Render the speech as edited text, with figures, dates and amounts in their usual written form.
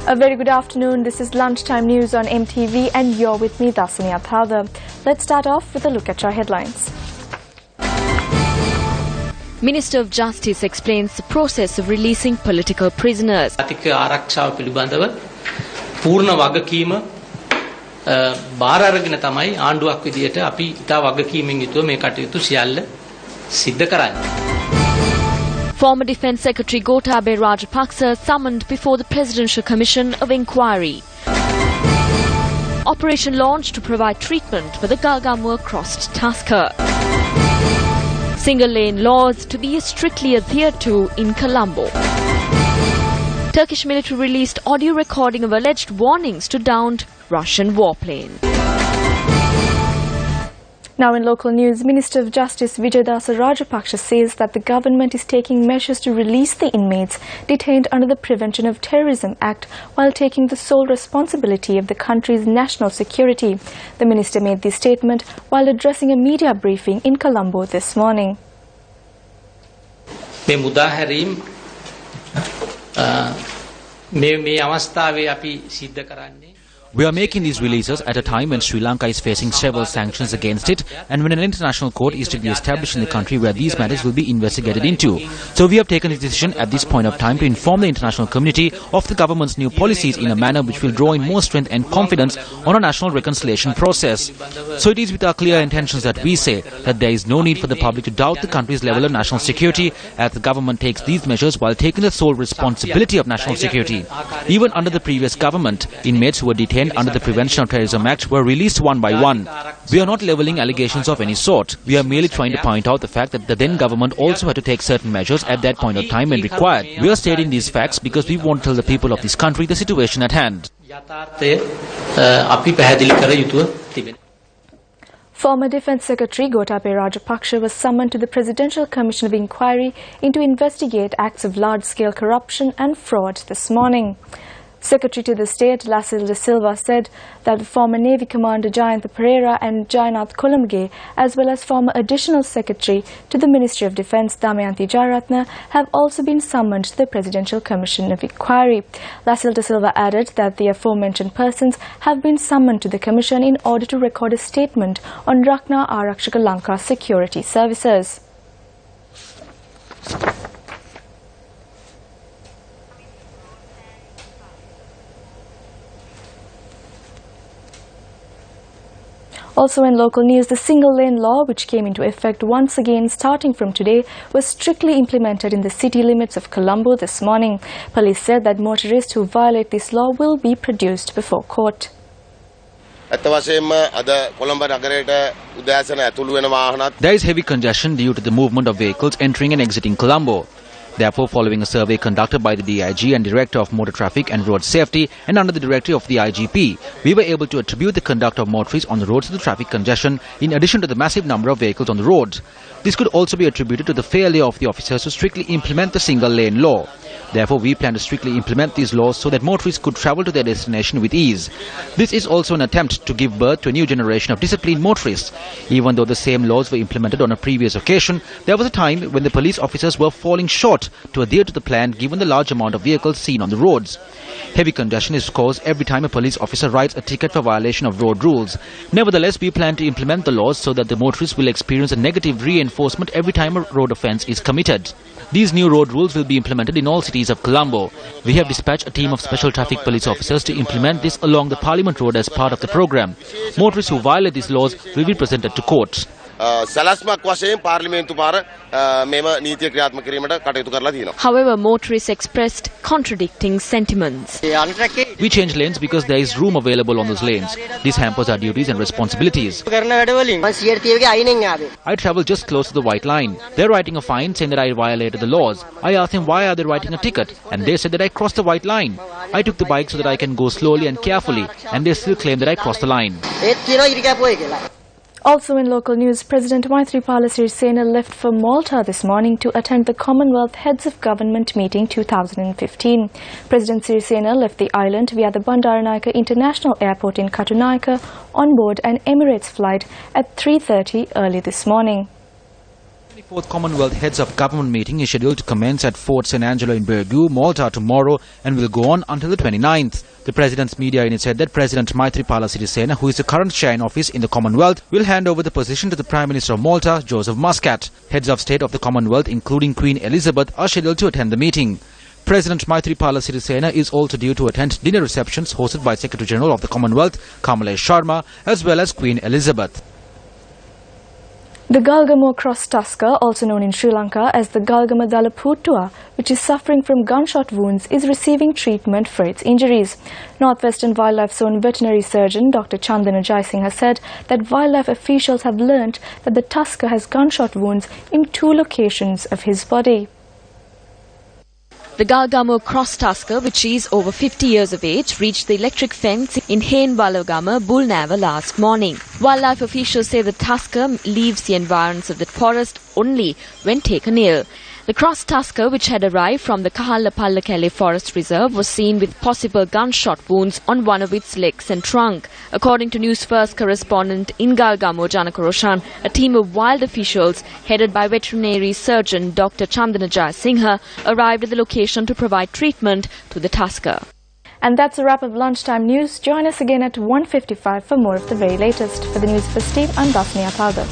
A very good afternoon. This is Lunchtime News on MTV and you're with me, Dasini Athada. Let's start off with a look at our headlines. Minister of Justice explains the process of releasing political prisoners. බාර අරගෙන තමයි ආණ්ඩුවක් විදියට අපි ඉතා වගකීමෙන් යුතුව මේ කටයුතු සියල්ල සිද්ධ කරන්නේ. Former Defence Secretary Gotabaya Rajapaksa summoned before the Presidential Commission of Inquiry. Operation launched to provide treatment for the Galgamur crossed tusker. Single lane laws to be strictly adhered to in Colombo. Turkish military released audio recording of alleged warnings to downed Russian warplane. Now in local news, Minister of Justice Vijayadasa Rajapaksa says that the government is taking measures to release the inmates detained under the Prevention of Terrorism Act while taking the sole responsibility of the country's national security. The minister made this statement while addressing a media briefing in Colombo this morning. We are making these releases at a time when Sri Lanka is facing several sanctions against it and when an international court is to be established in the country where these matters will be investigated into. So we have taken this decision at this point of time to inform the international community of the government's new policies in a manner which will draw in more strength and confidence on a national reconciliation process. So it is with our clear intentions that we say that there is no need for the public to doubt the country's level of national security as the government takes these measures while taking the sole responsibility of national security. Even under the previous government, inmates who were detained under the Prevention of Terrorism Act were released one by one. We are not levelling allegations of any sort. We are merely trying to point out the fact that the then government also had to take certain measures at that point of time when required. We are stating these facts because we want to tell the people of this country the situation at hand. Former Defence Secretary Gotabaya Rajapaksa was summoned to the Presidential Commission of Inquiry into investigate acts of large-scale corruption and fraud this morning. Secretary to the State, Lanka de Silva, said that former Navy Commander Jayantha Pereira and Jayanath Kolamge, as well as former Additional Secretary to the Ministry of Defence, Damayanti Jayaratne, have also been summoned to the Presidential Commission of Inquiry. Lanka de Silva added that the aforementioned persons have been summoned to the Commission in order to record a statement on Rakna Arakshaka Lanka security services. Also in local news, the single-lane law, which came into effect once again starting from today, was strictly implemented in the city limits of Colombo this morning. Police said that motorists who violate this law will be produced before court. There is heavy congestion due to the movement of vehicles entering and exiting Colombo. Therefore, following a survey conducted by the DIG and Director of Motor Traffic and Road Safety and under the directive of the IGP, we were able to attribute the conduct of motorists on the roads to the traffic congestion in addition to the massive number of vehicles on the roads. This could also be attributed to the failure of the officers to strictly implement the single-lane law. Therefore, we plan to strictly implement these laws so that motorists could travel to their destination with ease. This is also an attempt to give birth to a new generation of disciplined motorists. Even though the same laws were implemented on a previous occasion, there was a time when the police officers were falling short to adhere to the plan given the large amount of vehicles seen on the roads. Heavy congestion is caused every time a police officer writes a ticket for violation of road rules. Nevertheless, we plan to implement the laws so that the motorists will experience a negative reinforcement every time a road offence is committed. These new road rules will be implemented in all cities of Colombo. We have dispatched a team of special traffic police officers to implement this along the Parliament Road as part of the program. Motorists who violate these laws will be presented to court. However, motorists expressed contradicting sentiments. We change lanes because there is room available on those lanes. This hampers our duties and responsibilities. I travel just close to the white line. They're writing a fine saying that I violated the laws. I asked them why are they writing a ticket, and they said that I crossed the white line. I took the bike so that I can go slowly and carefully, and they still claim that I crossed the line. Also in local news, President Maithripala Sirisena left for Malta this morning to attend the Commonwealth Heads of Government meeting 2015. President Sirisena left the island via the Bandaranaike International Airport in Katunaika on board an Emirates flight at 3:30 early this morning. 34th Commonwealth Heads of Government meeting is scheduled to commence at Fort St. Angelo in Bergu, Malta tomorrow and will go on until the 29th. The President's media unit said that President Maithripala Sirisena, who is the current chair in office in the Commonwealth, will hand over the position to the Prime Minister of Malta, Joseph Muscat. Heads of state of the Commonwealth, including Queen Elizabeth, are scheduled to attend the meeting. President Maithripala Sirisena is also due to attend dinner receptions hosted by Secretary General of the Commonwealth, Kamalesh Sharma, as well as Queen Elizabeth. The Galgamore cross tusker, also known in Sri Lanka as the Galgama Dalaputua, which is suffering from gunshot wounds, is receiving treatment for its injuries. Northwestern Wildlife Zone veterinary surgeon Dr. Chandana Jaisingh has said that wildlife officials have learnt that the tusker has gunshot wounds in 2 locations of his body. The Galgamore cross tusker, which is over 50 years of age, reached the electric fence in Hainwalogama, Bulnava last morning. Wildlife officials say the tusker leaves the environs of the forest only when taken ill. The cross tusker, which had arrived from the Kahalla-Pallakele Forest Reserve, was seen with possible gunshot wounds on one of its legs and trunk. According to Newsfirst correspondent in Galgamore, Janaka Roshan, a team of wild officials headed by veterinary surgeon Dr. Chandana Jaisingh arrived at the location to provide treatment to the tusker. And that's a wrap of Lunchtime News. Join us again at 1:55 for more of the very latest. For the Newsfirst team, I'm Daphne Atalga.